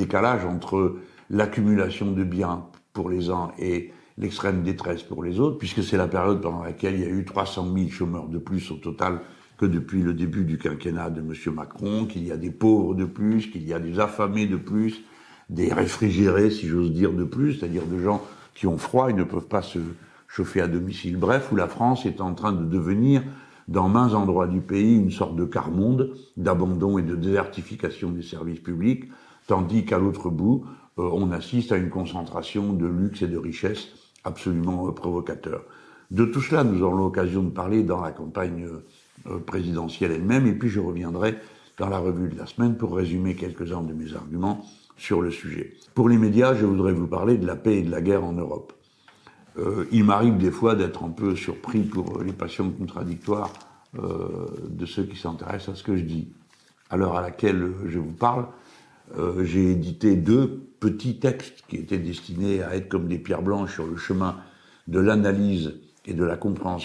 décalage entre l'accumulation de biens pour les uns et l'extrême détresse pour les autres, puisque c'est la période pendant laquelle il y a eu 300 000 chômeurs de plus au total que depuis le début du quinquennat de M. Macron, qu'il y a des pauvres de plus, qu'il y a des affamés de plus, des réfrigérés, si j'ose dire, de plus, c'est-à-dire de gens qui ont froid et ne peuvent pas se chauffer à domicile. Bref, où la France est en train de devenir, dans maints endroits du pays, une sorte de quart-monde d'abandon et de désertification des services publics, tandis qu'à l'autre bout, on assiste à une concentration de luxe et de richesse absolument provocateur. De tout cela, nous aurons l'occasion de parler dans la campagne présidentielle elle-même, et puis je reviendrai dans la revue de la semaine pour résumer quelques-uns de mes arguments sur le sujet. Pour l'immédiat, je voudrais vous parler de la paix et de la guerre en Europe. Il m'arrive des fois d'être un peu surpris pour les passions contradictoires de ceux qui s'intéressent à ce que je dis. À l'heure à laquelle je vous parle, j'ai édité 2 petits textes qui étaient destinés à être comme des pierres blanches sur le chemin de l'analyse et de la compréhension